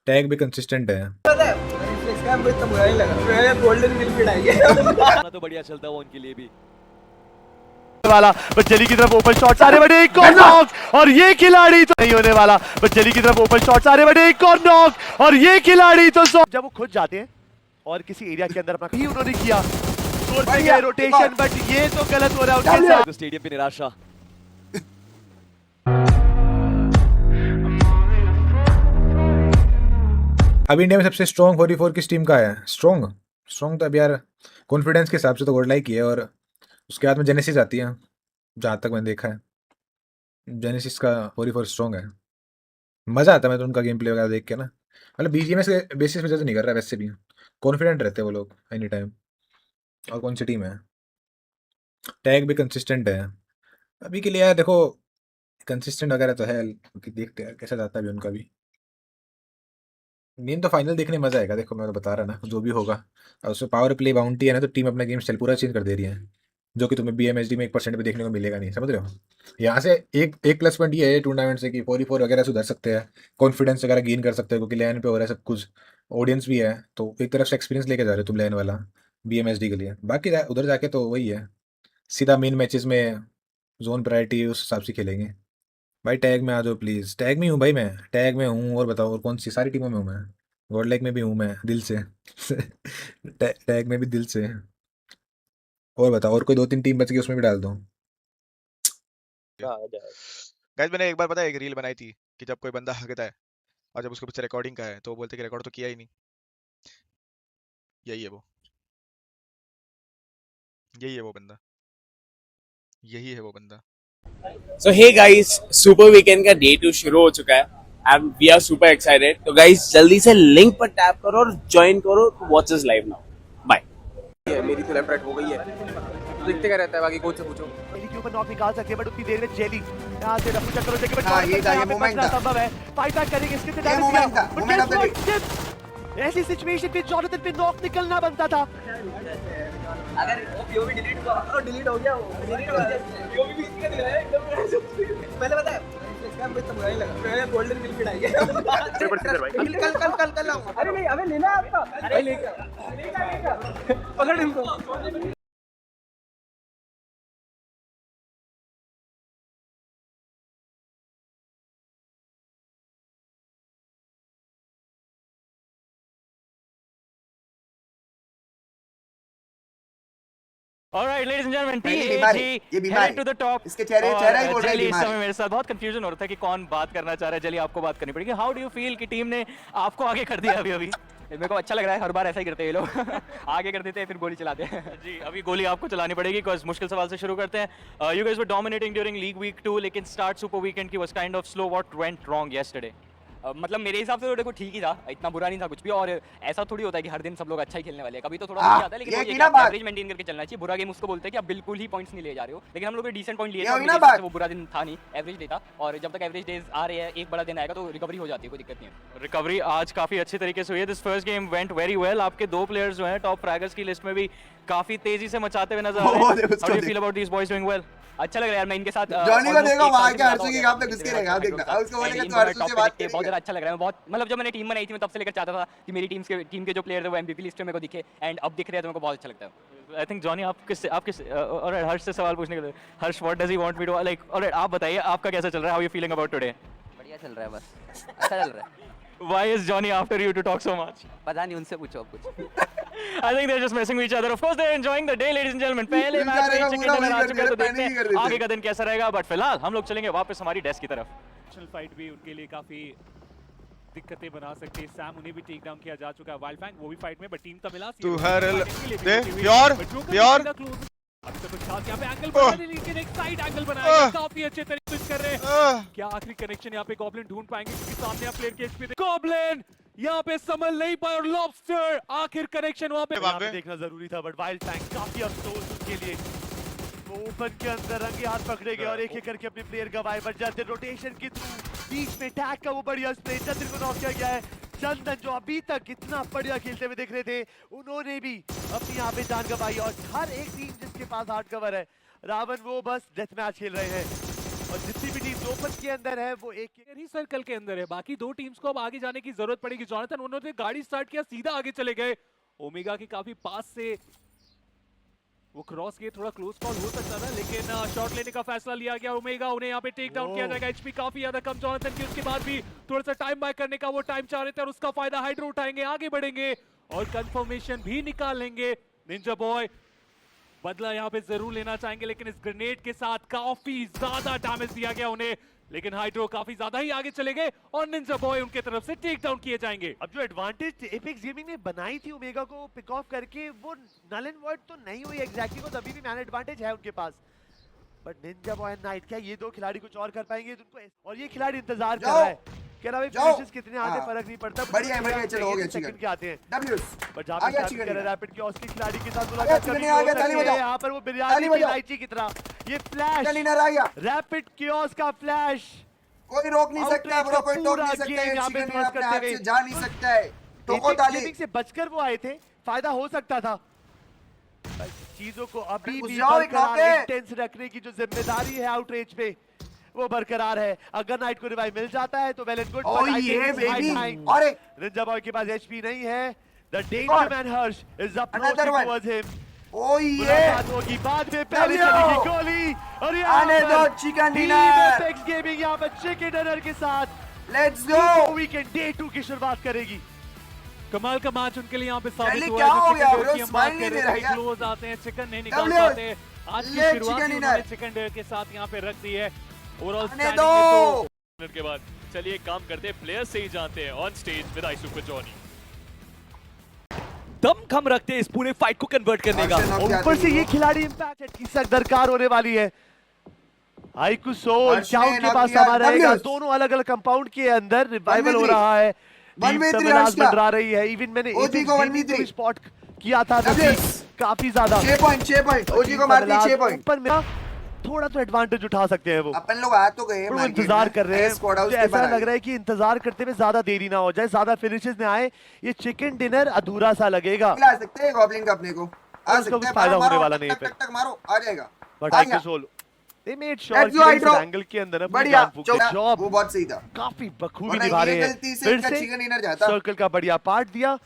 Tag भी consistent है। पता है रिफ्लेक्स का हमको इतना बुरा नहीं लगा, मैं गोल्डन मिलफील्ड आई है तो बढ़िया चलता हुआ उनके लिए भी वाला बस जली की तरफ ओपन शॉट सारे बड़े एक और नॉक और ये खिलाड़ी तो नहीं होने वाला। बस जली की तरफ ओपन शॉट सारे बड़े एक और नॉक और ये खिलाड़ी तो जब वो खुद जाते हैं और किसी एरिया के अंदर अपना ही उन्होंने किया गोल पे गए रोटेशन, बट ये तो गलत हो रहा है उनके साथ। स्टेडियम पे निराशा। अब इंडिया में सबसे स्ट्रॉन्ग 44 किस टीम का है? स्ट्रॉन्ग तो अब यार कॉन्फिडेंस के हिसाब से तो गोल्ड लाइक ही है, और उसके बाद में जेनेसिस आती है जहाँ तक मैंने देखा है। जेनेसिस का 44 स्ट्रॉन्ग है, मज़ा आता है मैं तो उनका गेम प्ले वगैरह देख के ना। मतलब बीजीएमएस के बेसिस पे जज नहीं कर रहा, वैसे भी कॉन्फिडेंट रहते हैं वो लोग एनी टाइम। और कौन सी टीम है? टैग भी कंसिस्टेंट है अभी के लिए यार, देखो कंसिस्टेंट वगैरह तो है, देखते हैं कैसा जाता है अभी उनका भी। मेन तो फाइनल देखने में मजा आएगा, देखो मैं तो बता रहा ना जो भी होगा। और उसमें पावर प्ले बाउंटी है ना, तो टीम अपना गेम स्टाइल पूरा चेंज कर दे रही है, जो कि तुम्हें बीएमएसडी में 1% भी देखने को मिलेगा नहीं, समझ रहे हो? यहाँ से एक प्लस पॉइंट ये है टूर्नामेंट से कि 44 वगैरह सुधर सकते हैं, कॉन्फिडेंस वगैरह गेन कर सकते हो, क्योंकि लैन पे हो रहा है सब कुछ, ऑडियंस भी है, तो एक तरफ से एक्सपीरियंस लेके जा रहे हो तुम लैन वाला बीएमएसडी के लिए। बाकी उधर जाके तो वही है, सीधा मेन मैचेस में जोन प्रायोरिटी उस हिसाब से खेलेंगे। भाई टैग में आ जाओ प्लीज़, टैग में हूँ भाई, मैं टैग में हूँ। और बताओ और कौन सी सारी टीमों में हूँ मैं, गॉड लाइक में भी हूँ मैं दिल से टैग में भी दिल से। और बताओ और कोई 2-3 टीम बच गई उसमें भी डाल दो। गाइस मैंने एक बार पता है एक रील बनाई थी कि जब कोई बंदा हकता है और जब उसके पीछे रिकॉर्डिंग का है तो वो बोलते कि रिकॉर्ड तो किया ही नहीं। यही है वो, यही है वो बंदा, यही है वो बंदा। So hey guys, super weekend का डे 2 शुरू हो चुका है and we are super excited. तो गाइस जल्दी से लिंक पर टैप करो और ज्वाइन करो, watch us live now. Bye. मेरी तो लेफ्ट राइट हो गई है, तो दिखते क्या रहता है, बाकी कोच से पूछो। जेली के ऊपर नॉक निकाल सकते हैं, बट उतनी देर में जेली यहाँ से रफू चक्कर हो जाएगी, बट हाँ, ये था, ये मोमेंट था। संभव है, फाइट बैक करेंगे इसके ये मोमेंट था, मोमेंट ऑफ द डे। ऐसी सिचुएशन पे जॉनथन पे नॉक निकलना बनता था। अगर वो पीओवी डिलीट हुआ और डिलीट हो गया, वो डिलीट हो गया, पीओवी भी इसका दिया है एकदम। पहले पता है रिफ्लेक्स का हमको इतना बुरा नहीं लगा, मैं गोल्डन मिलफील्ड आई है कल आऊंगा। अरे नहीं हमें लेना है आपका, भाई लेगा पकड़ इनको। Alright, ladies and gentlemen, ये बीमार headed to the top. इसके चेहरा ही बोल रहा है जली, इस बीमार समय मेरे साथ बहुत कंफ्यूजन हो रहा था कि कौन बात करना चाह रहा है। जली आपको बात करनी पड़ेगी। हाउ डू यू फील कि टीम ने आपको आगे कर दिया अभी? मेरे को अच्छा लग रहा है, हर बार ऐसा ही करते हैं ये लोग आगे कर देते हैं फिर गोली चलाते हैं। जी, अभी गोली आपको चलानी पड़ेगी, बिकॉज मुश्किल सवाल से शुरू करते हैं। You guys were dominating during league week 2, लेकिन स्टार्ट सुपर वीकेंड की was kind of slow. What went wrong yesterday? मतलब मेरे हिसाब से तो देखो ठीक ही था, इतना बुरा नहीं था कुछ भी। और ऐसा थोड़ी होता है कि हर दिन सब लोग अच्छा ही खेलने वाले हैं, कभी तो थोड़ा हाँ, नहीं आता है, लेकिन ये वो की ये ना बात। एवरेज मेंटेन करके चलना चाहिए। बुरा गेम उसको बोलते हैं कि आप बिल्कुल ही पॉइंट्स नहीं ले जा रहे हो, लेकिन हम लोग डिसेंट पॉइंट लिए ये थे, हुई ना मेरे बात। हिसाब से वो बुरा दिन था नहीं, एवरेज डे था। और जब तक एवरेज डेज आ रहे हैं, एक बड़ा दिन आएगा तो रिकवरी हो जाती है, कोई दिक्कत नहीं है। रिकवरी आज काफी अच्छे तरीके से हुई है। This first game went very well. आपके दो प्लेयर्स जो हैं टॉप फ्रैगर्स की लिस्ट में भी काफी तेजी से मचाते हुए नजर आ रहे हैं। How do you feel about these boys doing well? अच्छा लग रहा है यार, मैं इनके साथ जॉनी को almost देखो एक वहां साल के से हर्षू की काम पे घुस के रहेगा, देखना उसको बोलेगा तू हर्षू से बात बहुत ज़्यादा अच्छा लग रहा है। मैं बहुत मतलब जब मैंने टीम बनाई थी मैं तब से लेकर चाहता था कि मेरी टीम के जो प्लेयर थे वो एमवीपी लिस्ट में मेरे को दिखे, एंड अब दिख रहे हैं तो मेरे को बहुत अच्छा लगता है। आई थिंक जॉनी आप किस ऑलराइट, हर्ष से सवाल पूछने के लिए। Harsh, what does he want me to like? Alright, आप बताइए आपका कैसा चल रहा है? How you feeling about today? बढ़िया चल रहा है, बस अच्छा चल रहा है। Why is Johnny after you to talk so much? पता नहीं, उनसे पूछो अब कुछ। I think they're just messing with each other. Of course, they're enjoying the day, ladies and gentlemen. पहले मिल मैच जाएगा, में चिकन पूरा डिनर आ वही चुका है, तो कर देखते दिया, हैं पैनिक आगे कर का दिन कैसा रहेगा। बट फिलहाल हम लोग चलेंगे वापस हमारी डेस्क की तरफ। फाइट भी उनके लिए काफी दिक्कतें बना सकती है। सैम उन्हें भी टेक डाउन किया जा चुका है, वाइल्ड फैंग वो भी फाइट में, बट टीम तमिला तू हर दे प्योर अभी तक कुछ खास यहाँ पे एंगल बना है, लेकिन एक साइड एंगल बनाया है, काफी अच्छे तरीके से कर रहे हैं। क्या आखिरी कनेक्शन यहाँ पे गॉब्लिन ढूंढ पाएंगे, क्योंकि सामने आप प्लेयर के एचपी गॉब्लिन यहाँ पे संभल नहीं पाए और लॉबस्टर आखिर कनेक्शन वहाँ पे देखना जरूरी था, बट वाइल्ड फैंग काफी अफसोस उसके लिए। वो ओपन के अंदर रंगे हाथ पकड़े गए और एक एक करके अपने प्लेयर गवाए, बट जाते रोटेशन के थ्रू बीच में टैग का वो बढ़िया स्प्रे, चंद्र को नॉक किया गया है। चंदन जो अभी तक इतना बढ़िया खेलते हुए दिख रहे थे, उन्होंने भी अपनी यहाँ पे जान गवाई। और हर एक टीम जिसके पास हार्ड कवर है, रावण वो बस डेथ मैच खेल रहे हैं, और जितनी भी टीम दो पच के अंदर है वो एक ही सर्कल के अंदर है, बाकी दो टीम्स को अब आगे जाने की जरूरत पड़ेगी। जॉनथन उन्होंने गाड़ी स्टार्ट किया, सीधा आगे चले गए। ओमेगा के काफी पास से वो क्रॉस किए, थोड़ा क्लोज कॉल हो सकता था, लेकिन शॉट लेने का फैसला लिया गया। ओमेगा उन्हें यहाँ पे टेक डाउन किया जाएगा। एचपी काफी ज्यादा कम जॉनथन की, उसके बाद भी थोड़ा सा टाइम बाय करने का वो टाइम चाह रहे थे और उसका फायदा हाइड्रो उठाएंगे, आगे बढ़ेंगे और कंफर्मेशन भी निकाल लेंगे। निंजा बॉय बदला यहाँ पे जरूर लेना चाहेंगे, लेकिन इस ग्रेनेड के साथ काफी ज्यादा डैमेज दिया गया उन्हें, लेकिन हाइड्रो काफी ज्यादा ही आगे चले गए और निंजा बॉय उनके तरफ से टेक डाउन किए जाएंगे। अब जो एडवांटेज एपेक्स गेमिंग ने बनाई थी ओमेगा को पिक ऑफ करके, वो नल एंड वॉइड तो नहीं हुई एग्जैक्टली, वो अभी भी मैन एडवांटेज है उनके पास। But ninja boy and knight, क्या ये दो खिलाड़ी कुछ और कर पाएंगे उनको? और ये खिलाड़ी इंतजार कर रहा है, कह रहा है फिनिशेस कितने आते फर्क नहीं पड़ता, बढ़िया बढ़िया, चलो हो गया, सेकंड के आते हैं। डब्ल्यूएस बट जहां पे चिकन कर रैपिड के उसके खिलाड़ी के साथ आ मुलाकात गया, करनी आ गया, हो ताली सकती है। बजाओ, यहां पर वो ताली बिरयानी की बजाओ। इलायची की तरह ये फ्लैश, टेलिनर आ गया, रैपिड कियोस का फ्लैश, कोई रोक नहीं सकता ब्रो, कोई टोक नहीं सकता है, यहाँ पे चिकन क्रॉस अपने करते हाथ हुए। से जा नहीं सकता है। टोको ताली गेमिंग से बचकर वो आए थे, फायदा हो सकता था। चीजों को अभी घुस भी जाओ एक बरकरार रॉकेट। इंटेंस रखने की जो जिम्मेदारी है आउटरीच पे, वो बरकरार है। अगर नाइट को रिवाइव मिल जाता है तो वेल एंड गुड। ओह ये बेबी, अरे निंजा बॉय के पास एचपी नहीं है। The danger man Harsh is Another one. Approaching towards him. Oh ये मुलाकात होगी बाद में, पहले W. चलेगी गोली और आने दो चिकन डिनर, एपेक्स गेमिंग यहाँ पर चिकन डिनर के साथ लेट्स गो। वीकेंड डे 2 की शुरुआत करेगी। कमाल का मैच उनके लिए यहाँ पे साबित पहले हुआ क्या है। हो जो गया चिकन ब्रो, डेयर की हम स्माइल बात नहीं कर दे रहे रहा थे, यार। क्लोज आते हैं, चिकन नहीं निकाल W. पाते। आज की ले शुरुआत चिकन ही डिनर। उन्होंने चिकन डेयर के साथ यहाँ पे रख दी है। ओवरऑल आने स्टैंडिंग दो। में तो मिनट के बाद चलिए एक काम करते हैं, प्लेयर से ही जानते हैं on stage with I super Johnny. दम खम रखते हैं इस पूरे फाइट को कन्वर्ट करने का। और ऊपर से ये खिलाड़ी इम्पैक्ट की सख्त दरकार होने वाली है। आईकू सोल हर्ष क्या ने उनके knock पास किया, सामान रहेगा? W. दोनों अलग अलग कंपाउंड के अंदर रिवाइवल हो 1v3 रहा है। 1v3 टीम हर्ष का। मंडरा रही है। इवन मैंने OG को 1v3 स्पॉट किया था W. काफी ज्यादा 6 पॉइंट ओजी को मार दी 6 पॉइंट। ऊपर में थोड़ा तो एडवांटेज उठा सकते हैं वो। अपन लोग आ तो गए वो मार्केट इंतजार में, कर रहे हैं। स्क्वाड हाउस मुझे के ऐसा बाहर लग रहा है कि इंतजार करते हुए ज्यादा देरी ना हो जाए, ज्यादा फिनिशेस में आए, ये चिकन डिनर अधूरा सा लगेगा। खिला सकते हैं गॉब्लिन का अपने को, आ उसका सकता कुछ है, फायदा मारो, होने वाला नहीं है टक टक मारो, आ जाएगा। बट आ आईकू गया। सोल दे मेड श्योर Let's कि go, इस Hydro. एंगल के अंदर अपनी बढ़िया जान फूंक दे। जॉब वो बहुत सही था। काफी बखूबी वरना निभा रहे ये हैं। गलती से फिर इनका से चिकन डिनर जाता। सर्कल का बढ़िया पार्ट दिया,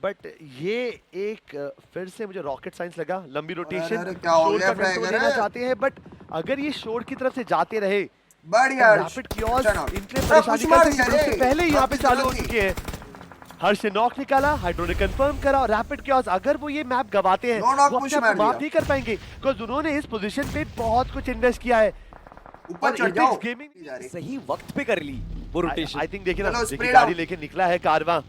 बट ये एक फिर से मुझे रॉकेट साइंस लगा। लंबी रोटेशन अरे, क्या हो शोर गया का कंट्रोल फ्रैगर? लेना चाहते हैं, बट अगर ये शोर की तरफ से जाते रहे बढ़िया रैपिड कियोस्क Turn out. इनके लिए अरे, परेशानी कुछ का मार क्योंकि दिया उससे रे। पहले ही यहाँ पे आपकी चालू हो गलती। चुके हैं। हर्ष ने नॉक निकाला, हाइड्रो ने कंफर्म करा और रैपिड कियोस्क अगर वो ये मैप गवाते हैं No knock वो push अपने आप मार को माफ दिया। नहीं कर पाएंगे, बिकॉज़ उन्होंने इस पोजीशन पे बहुत कुछ इन्वेस्ट किया है। ऊपर चढ़ जाओ। गेमिंग जा रही। सही वक्त पे कर ली वो रोटेशन। आई थिंक देखिए ना, चलो, देखिए spread गाड़ी out. लेके निकला है कारवां।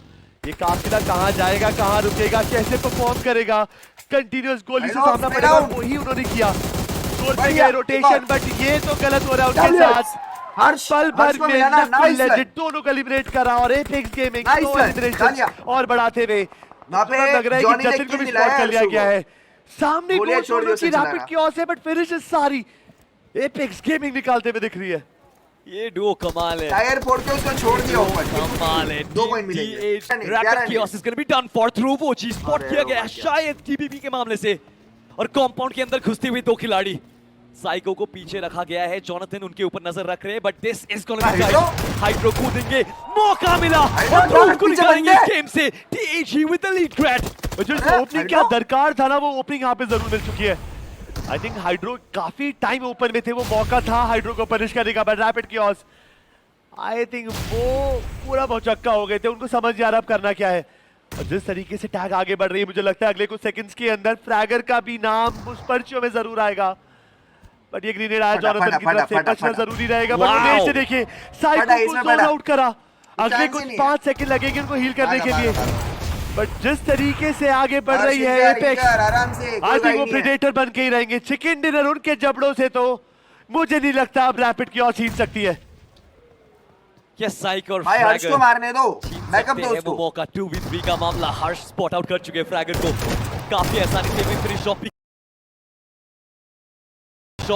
ये काफिला कहाँ जाएगा, कहाँ रुकेगा, कैसे परफॉर्म करेगा? कंटिन्यूअस गोली से Hello, सामना spread पड़ेगा, out. वही उन्होंने किया। जोर पे बढ़िया, गए रोटेशन, एक बट ये तो गलत हो रहा है उनके W. साथ। हर्ष पल हर्ष भर को में मिला ना, नाइस लेजेंड दोनों को एलिमिनेट करा और एपेक्स गेमिंग Nice दो one, एलिमिनेशन गालियां। और बढ़ाते हुए वहाँ पे लग रहा है जॉनी कि ने जतिन को भी kill स्पॉट दिलाया कर लिया हर्षू गया को। है। सामने गोलियां गोल छोड़ छोड़ने दियो की से रैपिड चलाया। कियोस्क है, बट फिनिशेस सारी एपेक्स गेमिंग निकालते हुए दिख रही है। ये डुओ कमाल है, टायर फोड़ के उसको छोड़ दिया ऊपर। कमाल है। 2 पॉइंट मिलेंगे। Rapid kiosk is gonna be done for through. वो चीज स्पॉट अरे, किया oh गया है my God. शायद टीबीबी के मामले से, और कंपाउंड के अंदर घुसते हुए दो खिलाड़ी। साइको को पीछे रखा गया है, जोनाथन उनके ऊपर नजर रख रहे हैं, but this is gonna be Hydro? Tight. Hydro कूदेंगे, मौका मिला हाइड्रो और जोनाथन को पीछे निकालेंगे बन इस गए। गेम से। TAG with the lead grade. जो अरे, ओपनिंग क्या हाइड्रो? दरकार था ना, वो ओपनिंग यहाँ पे जरूर मिल चुकी है। आई थिंक हाइड्रो काफी टाइम ओपन में थे, वो मौका था हाइड्रो को पनिश करने का, but rapid kiosk I think वो पूरा भौचक्का हो गए थे, उनको समझ नहीं आ रहा अब करना क्या है। और जिस तरीके से टैग आगे बढ़ रही है, मुझे लगता है अगले कुछ सेकंड्स के अंदर फ्रैगर का भी नाम उस पर्चियों में जरूर आएगा। बट ये ग्रेनेड आया जोनाथन की तरफ से, बचना जरूरी रहेगा। But Wow! उमेश से देखिए साइको को इसमें जोन फटा। आउट करा, अगले चांस ही कुछ नहीं है। 5 सेकंड लगेंगे उनको हील करने के लिए, बट जिस तरीके से आगे बढ़ हर्ष रही है इधर, एपेक्स, इधर, आराम से कोई आज भी गाइड वो नहीं है। प्रेडेटर बन के ही रहेंगे। चिकन डिनर उनके जबड़ों से तो मुझे नहीं लगता अब रैपिड कियोस्क जीत सकती है। क्या साइको और भाई हर्ष को मारने दो, बैकअप दो वो उसको। मौका 2v3 का मामला। हर्ष स्पॉट आउट कर चुके हैं फ्रैगर को, काफी आसानी से विक्ट्री शॉट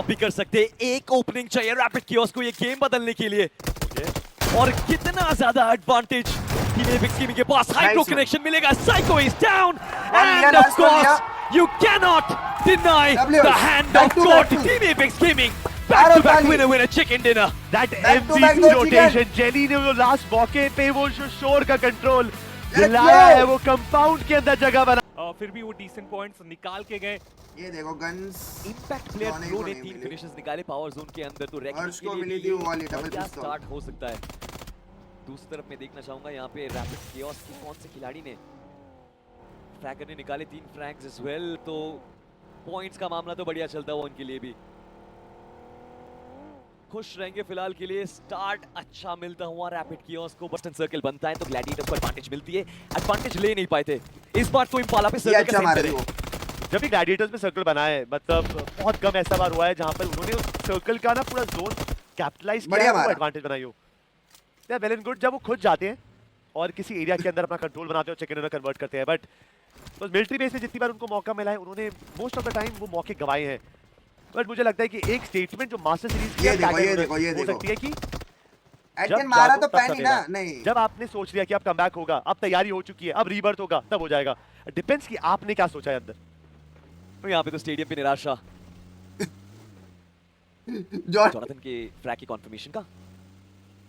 भी कर सकते हैं। एक ओपनिंग चाहिए रैपिड कियोस्क को ये गेम बदलने के लिए, और कितना ज्यादा एडवांटेज टीम एपेक्स गेमिंग के पास। Hydro Nice one. कनेक्शन मिलेगा, साइको इज डाउन लिया, end of last one course लिया। You can not deny W, the hand back of to god. back to. Team Apex gaming back to back winner chicken dinner. That Back to back MVP दो rotation, jelly ने वो last मौके पे वो जो शोर का कंट्रोल दिलाया है, वो कंपाउंड के अंदर जगह बना। फिर भी वो डिसेंट पॉइंट्स निकाल के गए। ये देखो गन्स Impact player जाने Pro को ने नहीं 3 मिली। फिनिशेस निकाले पावर जोन के अंदर, तो रैकेट हर्ष के को लिए मिली भी थी वो ये वाली डबल क्या पिस्तौल। स्टार्ट हो सकता है। दूसरी तरफ मैं देखना चाहूंगा यहाँ पे रैपिड कियोस्क की कौन से खिलाड़ी ने फ्रैगर ने निकाले 3 फ्रैग्स एज वेल, तो पॉइंट्स का मामला तो बढ़िया चलता हुआ उनके लिए भी। खुश रहेंगे फिलहाल के लिए, स्टार्ट अच्छा मिलता हुआ रैपिड कियोस्क को। बस्टन सर्कल बनता है तो ग्लैडिएटर्स को एडवांटेज मिलती है, एडवांटेज ले नहीं पाए थे इस बार तो इम्पाला पे ये सर्कल अच्छा का मारे सेंटर वो। है। जब भी ग्लैडिएटर्स में सर्कल बना है, मतलब बहुत कम ऐसा बार हुआ है जहां पर उन्होंने उस सर्कल का ना पूरा जोन कैपिटलाइज किया बढ़िया है, वो मारा। एडवांटेज बनाई हो। या वेल एंड गुड जब वो खुद जाते हैं और किसी एरिया के अंदर अपना कंट्रोल बनाते हैं और चिकन डिनर कन्वर्ट करते हैं, बट बस मिलिट्री बेस में जितनी बार उनको मौका मिला है उन्होंने मोस्ट ऑफ द टाइम वो मौके गंवाए हैं। बट मुझे लगता है कि एक स्टेटमेंट जो मास्टर सीरीज की ये है, देखो, ये टैगलाइन देखो, ये हो देखो। सकती है कि एटन मारा जादू तो तब पैनी ना, सवेरा। नहीं जब आपने सोच लिया कि अब कमबैक होगा, अब तैयारी हो चुकी है, अब रीबर्थ होगा, तब हो जाएगा। डिपेंड्स कि आपने क्या सोचा है अंदर। तो यहाँ पे तो स्टेडियम पे निराशा जॉन जोनाथन के फ्रैग की कॉन्फर्मेशन का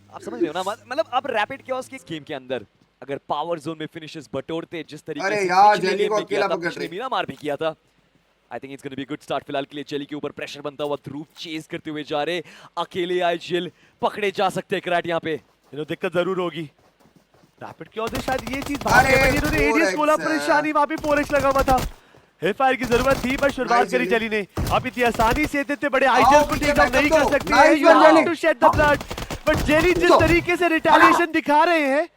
आप समझ रहे हो ना, मतलब अब रैपिड कियोस्क के गेम के अंदर अगर पावर जोन में फिनिशेस बटोरते जिस तरीके अरे से यार, पिछले जेली गेम को में किया अकेला था, पकड़ पिछले रहे। मीरामार भी किया था। I think it's gonna be good start फिलहाल के लिए। जेली के ऊपर प्रेशर बनता हुआ, ध्रुव चेज करते हुए जा रहे, अकेले आए जेल, पकड़े जा सकते हैं क्राट यहाँ पे। दिक्कत जरूर होगी। रैपिड कियोस्क ने शायद ये चीज अरे, इन्होंने एडीएस 4x खोला, है। परेशानी वहां पे 4x लगा हुआ था। हिफायर की जरूरत थी पर शुरुआत Nice, करी जेली। जेली ने। अब इतनी आसानी से इतने बड़े आइजल को पीछे टेक डाउन बैकअप नहीं कर दो। सकती Nice है। You one, have jelly. to shed the blood. But जेली जिस तरीके से रिटेलिएशन दिखा रहे हैं,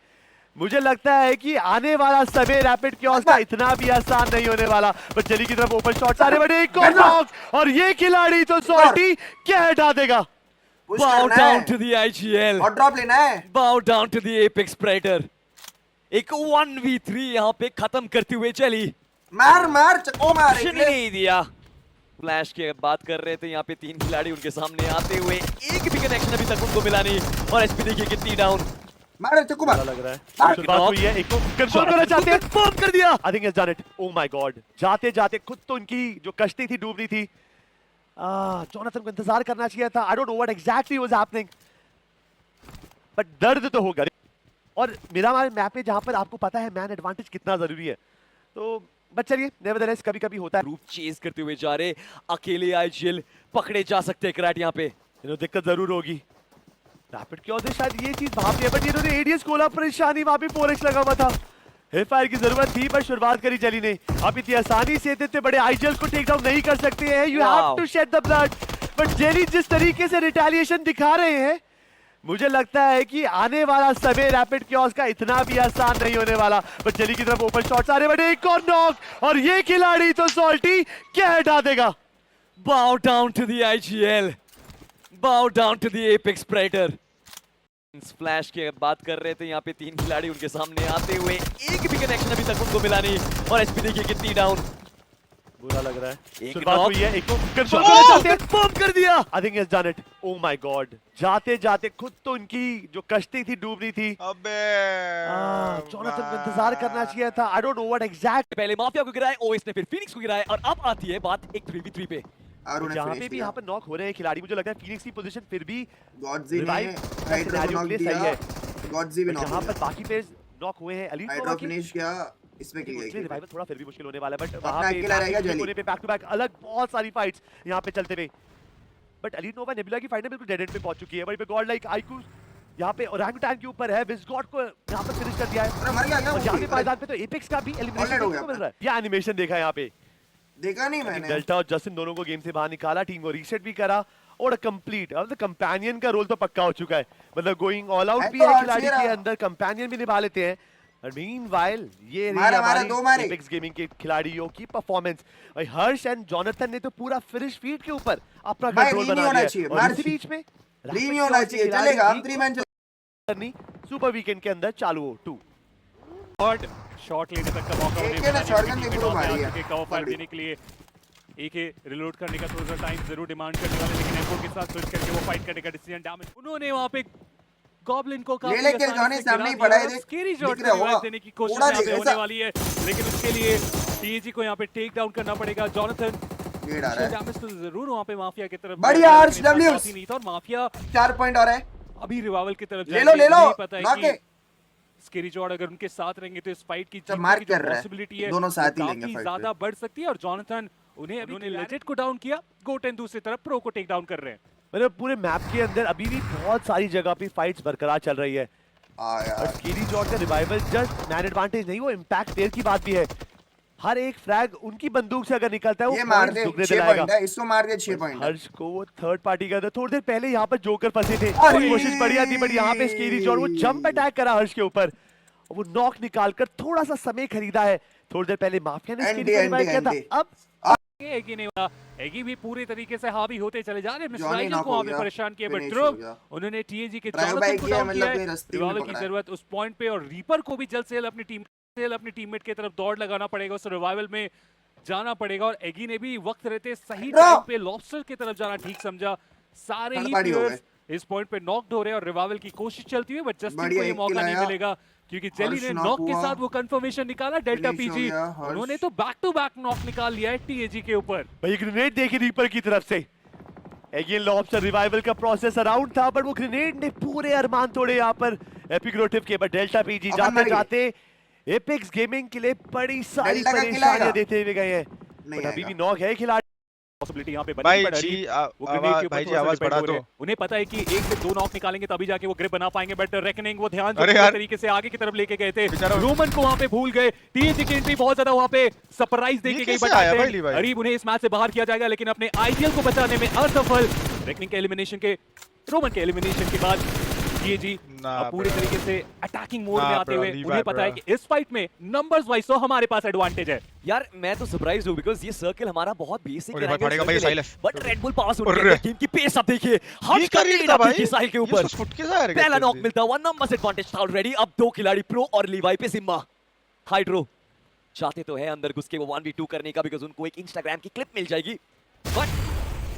मुझे लगता है कि आने वाला समय रैपिड कियोस्क का इतना भी आसान नहीं होने वाला। बट जेली की तरफ ओपन शॉट आ रहे, बड़े एक और नॉक, और ये खिलाड़ी तो सॉल्टी क्या हटा देगा। पुश Bow करना down है to the IGL. और ड्रॉप लेना है। Bow down to the Apex Predator. एक 1v3 यहाँ पे खत्म करते हुए चली, मार मार चको मार ऑप्शन ही नहीं दिया। फ्लैश की बात कर रहे थे, यहाँ पे 3 खिलाड़ी उनके सामने आते हुए, एक भी कनेक्शन अभी तक उनको मिला नहीं, और एचपी देखिए कितनी डाउन। मार चको मार। लग रहा है मार। शुरुआत हुई है, एक को कंफर्म करना चाहते हैं। कंफर्म कर दिया। I think is done it. Oh my God, जाते जाते खुद तो इनकी जो कश्ती थी डूब रही थी। जोनाथन को इंतजार करना चाहिए था। I don't know what exactly was happening, but दर्द तो होगा। और मिरामार मैप पे जहां पर आपको पता है मैन एडवांटेज कितना जरूरी है, तो बट चलिए नेवरदलेस कभी कभी होता है। ग्रुप चेज करते हुए जा रहे, अकेले आए जेल, पकड़े जा सकते हैं क्राट यहाँ पे। दिक्कत जरूर होगी। रैपिड कियोस्क ने शायद ये चीज भाप लिया, बट इन्होंने एडीएस खोला, परेशानी वहां पे 4x लगा हुआ था। हिफायर की जरूरत थी पर शुरुआत करी जेली ने। अब इतनी आसानी से इतने बड़े आइजल्स को टेक डाउन नहीं कर सकते हैं। You have to shed the blood. But जेली जिस तरीके से रिटेलिएशन दिखा रहे हैं, मुझे लगता है कि आने वाला समय रैपिड कियोस्क का इतना भी आसान नहीं होने वाला। बट जेली की तरफ ओपन शॉट्स आ रहे, बड़े एक और नॉक, और ये खिलाड़ी तो सॉल्टी क्या हटा देगा। Bow down to the IGL. Bow down to the Apex Predator. Flash की बात कर रहे थे, यहाँ पे 3 खिलाड़ी उनके सामने आते हुए, एक भी कनेक्शन अभी तक उनको मिला नहीं, और एचपी देखिए कितनी डाउन। बुरा लग रहा है। एक शुरुआत knock। हुई है, एक को कंफर्म करना चाहते हैं। कंफर्म कर दिया। I think is done it. Oh my God, जाते जाते खुद तो इनकी जो कश्ती थी डूब रही थी। अबे जोनाथन को इंतजार करना चाहिए था। I don't know what exact. पहले माफिया को गिराया, ओएस ने फिर फिनिक्स को गिराया, और अब आती है बात एक 3v3 पे। और उन्हें जहाँ पे फिनिश भी किया। यहाँ पर नॉक हो रहे हैं खिलाड़ी, मुझे लगता है फिनिक्स की पोजीशन फिर भी गॉडजी ने revive हाइड्रा को scenario नॉक के लिए दिया। सही है। गॉडजी भी नॉक जहाँ पर किया। बाकी प्लेयर्स नॉक हुए हैं, एलीट हाइड्रा फिनिश किया, इसमें की गई। रिवाइवल थोड़ा फिर भी मुश्किल होने वाला है, बट अपना वहाँ पे अकेला रहेगा जेली। कोने पे बैक टू बैक अलग बहुत सारी फाइट्स यहाँ पे चलते हुए। बट एलीट नोवा नेबुला की फाइट में बिल्कुल डेड एंड पे पहुंच चुकी है। वहीं पे गॉड लाइक आइकू यहाँ पे ओरंगुटान के ऊपर है, विज़गॉड को यहाँ पर फिनिश कर दिया है। अरे मर गया क्या और वो यहाँ भी? पे पायदान पे तो एपेक्स का भी एलिमिनेशन Already हो देखने को गया मिल रहा है। ये एनिमेशन देखा है यहाँ पे, देखा नहीं मैंने। डेल्टा और जस्टिन दोनों को गेम से बाहर निकाला, टीम को रीसेट भी करा, और कंप्लीट अब कंपेनियन का रोल तो पक्का हो चुका है। मतलब गोइंग ऑल आउट भी तो है आज खिलाड़ी ये के रहा। अंदर, कंपेनियन भी निभा लेते हैं। मीनवाइल ये रही मारा, हमारी दो मारे। एपेक्स गेमिंग के खिलाड़ियों की परफॉर्मेंस। भाई हर्ष एंड जोनाथन ने तो पूरा फिनिश फीड के ऊपर अपना भाई, कंट्रोल री नहीं बना होना लिया चाहिए, है। और मार इसी बीच में री नहीं होना चाहिए, चलेगा हम 3 मैन करनी सुपर वीकेंड के अंदर चालू हो 2। और शॉट लेने तक का मौका एक उन्हें है ना, मिला नहीं, शॉटगन क्योंकि में टीम में मारी टॉप है। पे आ चुके कवर फायर देने के लिए। एक रिलोड करने का थोड़ा सा टाइम जरूर डिमांड करने वाले, लेकिन एम्बो के साथ स्विच करके वो फाइट करने का डिसीजन डैमेज उन्होंने वहां पे गॉब्लिन को काफी ले किल जॉनी सामने ही पड़ा है, देख स्केरी शॉट दिख रहा होगा। देने की कोशिश थोड़ा यहाँ पे देख होने ऐसा। वाली है, लेकिन उसके लिए टीजी को यहाँ पे टेक डाउन करना पड़ेगा। जोनाथन नेड आ रहा है। डैमेज तो जरूर वहां पे माफिया की तरफ बढ़िया, लेकिन आर्च इतना डब्ल्यूज। काफी नहीं था और माफिया 4 पॉइंट और है। अभी रिवाइवल की तरफ ले लो जाएंगे। ले लो नहीं पता है नॉक कि है। स्केरी जॉर्ड अगर उनके साथ रहेंगे तो इस फाइट की सब जीतने मार्क की जो कर रहा है। पॉसिबिलिटी है दोनों साथ ही वो लेंगे काफी फाइट ज्यादा बढ़ सकती है और जॉनथन उन्होंने लेजेंड को डाउन किया, गोटेन दूसरी तरफ प्रो को टेक डाउन कर रहे हैं। मतलब पूरे मैप के अंदर अभी भी बहुत सारी जगह पे फाइट्स बरकरार चल रही है। यार और स्केरी जॉर्ड का रिवाइवल जस्ट मैन एडवांटेज नहीं, वो इम्पैक्ट देर की बात भी है। हर एक फ्रैग उनकी बंदूक से अगर निकलता है वो ये मार points दे, दुगने 6 दिलाएगा। पॉइंट है, इसको मार दे 6 पॉइंट। हर्ष को वो थर्ड पार्टी का थोड़ी देर पहले यहाँ पर जोकर फंसे थे, अरे! कोशिश बढ़िया थी, बट यहाँ पे स्केरी जॉर्ड वो जंप अटैक करा हर्ष के ऊपर, वो नॉक निकालकर थोड़ा सा समय खरीदा है। थोड़ी देर पहले माफिया ने स्केरी को रिवाइव किया था, अब एगी नहीं हुआ, एगी भी पूरी तरीके से हावी होते चले जा रहे हैं। जॉनी मिस्राइल नॉक को हो वहां पे गया, परेशान किया, बट फिनिश ध्रुव हो गया। उन्होंने टीएजी के ड्राइव जॉनथन बाय को किया, डाउन मतलब किया कोई है। रास्ते में रिवाइवल की पकड़ा है। जरूरत उस पॉइंट पे और रीपर को भी जल्द से जल्द अपनी टीममेट की तरफ दौड़ लगाना पड़ेगा, उस रिवाइवल में जाना पड़ेगा। और एगी ने भी वक्त रहते सही टाइम पे लॉबस्टर की तरफ जाना ठीक समझा। सारे ही थर्ड पार्टी हो प्लेयर्स इस पॉइंट पे नॉक्ड हो रहे हैं और रिवाइवल की कोशिश चलती है, बट जस्टिन को बढ़िया, ये एक मौका किल नहीं आया। मिलेगा क्योंकि जेली हर्ष ने नॉक नॉक के हुआ। साथ वो कंफर्मेशन निकाला। डेल्टा फिनिश हो पीजी गया, हर्ष। उन्होंने तो बैक टू बैक नॉक निकाल लिया है टीएजी के ऊपर। भाई ग्रेनेड देखी रीपर की तरफ से। अगेन लॉबस्टर रिवाइवल का प्रोसेस अराउंड था, पर वो ग्रेनेड ने पूरे अरमान तोड़े यहाँ पर एपिक रोटिव के। बट डेल्टा पीजी अपन जाते मर गए। जाते एपिक्स गेमिंग के लिए बड़ी सारी डेल्टा का किल परेशानियां आएगा। देते हुए गए हैं, नहीं बट अभी आएगा। भी नॉक है खिलाड़ी। पॉसिबिलिटी यहाँ पे बनी, भाई but जी हरी वो ग्रेनेड के ऊपर भाई जी थोड़ा सा आवाज depend बढ़ा हो रहे दो। हैं। उन्हें पता है कि 1 से 2 नॉक निकालेंगे तभी जाके वो ग्रिप बना पाएंगे, बट रेकनिंग वो ध्यान जो अरे पूरी यार। तरीके से आगे की तरफ लेके गए थे, बेचारा- रोमन को वहां पे भूल गए। टीएजी की एंट्री बहुत ज्यादा वहां पे सरप्राइज देके ये गई, कैसे बट आया भाई ली भाई? हरीब उन्हें इस मैच से बाहर किया जाएगा, लेकिन अपने आईजीएल को बचाने में असफल। रेकनिंग के एलिमिनेशन के रोमन के एलिमिनेशन के बाद टीएजी ना पूरे bro। तरीके से अटैकिंग मोड ना में आते bro, हुए leave उन्हें it, पता है bro। कि इस फाइट में नंबर्स वाइज तो हमारे पास एडवांटेज है। यार मैं तो सरप्राइज हूँ बिकॉज़ ये सर्कल हमारा बहुत बेसिक अरे भाई, पड़ेगा भाई, साइलेंस। बट रेड बुल पास अरे। उनके टीम की पेस आप देखिए, हर्ष ये का क्या लीड था अपनी भाई? की साइल के ये ऊपर। उसको फुट के जा पहला नॉक मिलता, 1 नंबर एडवांटेज था ऑलरेडी। अब 2 खिलाड़ी प्रो और लीवाई पे जिम्मा। हाइड्रो चाहते तो है अंदर घुस के वो 1v2 करने का, बिकॉज़ उनको एक इंस्टाग्राम की क्लिप मिल जाएगी, बट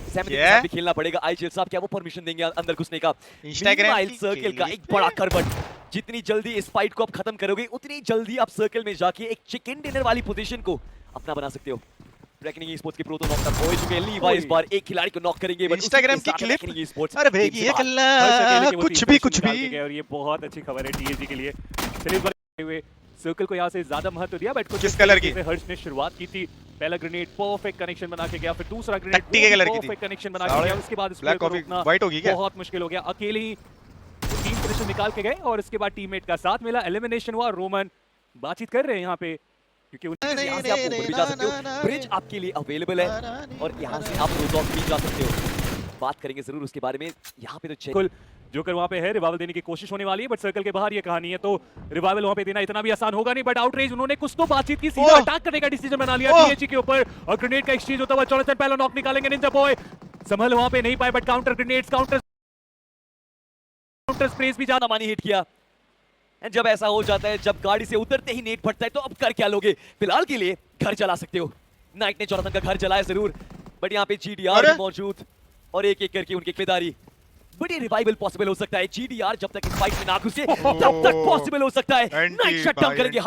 सैमनी के Yeah? साथ भी खेलना पड़ेगा। आईजीएल साहब क्या वो परमिशन देंगे अंदर घुसने का? Instagram Meanwhile, की सर्कल का क्लिप एक बड़ा करवट, जितनी जल्दी इस फाइट को आप खत्म करोगे उतनी जल्दी आप सर्कल में जाके एक चिकन डिनर वाली पोजीशन को अपना बना सकते हो। रेकनिंग स्पोर्ट्स के प्रो तो नॉक हो चुके हैं। लीवाई इस बार एक खिलाड़ी को नॉक करेंगे, बट Instagram की क्लिप? अरे भाई ये हर्ष कल्ला अकेले के वो कुछ तीन भी सेशन कुछ निकाल के भी। गए और ये बहुत अच्छी खबर है टीएजी के लिए। चलिए इस बार हुए सर्कल को यहाँ से ज्यादा महत्व दिया, बट किस कलर की? हर्ष ने शुरुआत की थी। पहला ग्रेनेड परफेक्ट कनेक्शन बना के गया, फिर दूसरा ग्रेनेड टट्टी के कलर की थी। परफेक्ट कनेक्शन बना के गया, उसके बाद इस ब्लैक प्लेयर को कॉफी रोकना व्हाइट होगी क्या? बहुत मुश्किल हो गया। अकेले ही 3 फिनिशर निकाल के गए और इसके बाद टीममेट का साथ मिला, एलिमिनेशन हुआ। रोमन बातचीत कर रहे हैं यहाँ पे क्योंकि यहाँ से आप ऊपर भी जा सकते हो, ब्रिज आपके लिए अवेलेबल है और यहाँ से आप रोज ऑफ भी जा सकते हो। बात करेंगे जरूर उसके बारे में। यहाँ पे तो चेक बिल्कुल जोकर वहां पे है, रिवाइवल देने की कोशिश होने वाली है, बट सर्कल के बाहर ये कहानी है, तो रिवाइवल वहां पे देना इतना भी आसान होगा नहीं। बट आउटरेज उन्होंने कुछ तो बातचीत की, सीधा अटैक करने का डिसीजन बना लिया टीएजी के ऊपर और ग्रेनेड का एक्सचेंज होता हुआ जॉनथन पहला नॉक निकालेंगे। निंजा बॉय संभल वहां पे नहीं पाए, बट काउंटर ग्रेनेड्स काउंटर स्प्रेस भी ज्यादा मानी हिट किया। एंड जब ऐसा हो जाता है, जब गाड़ी से उतरते ही नेट फटता है, तो अब कर क्या लोगे? फिलहाल के लिए घर चला सकते हो। नाइट ने जॉनथन का घर चलाया जरूर, बट यहाँ पे जीडीआर भी मौजूद और एक एक करके उनकी खिलाड़ी। बट ये रिवाइवल पॉसिबल हो सकता है। जीडीआर जब तक इस फाइट में ना घुसे तब तक पॉसिबल हो सकता है। नाइट शट डाउन करेंगे।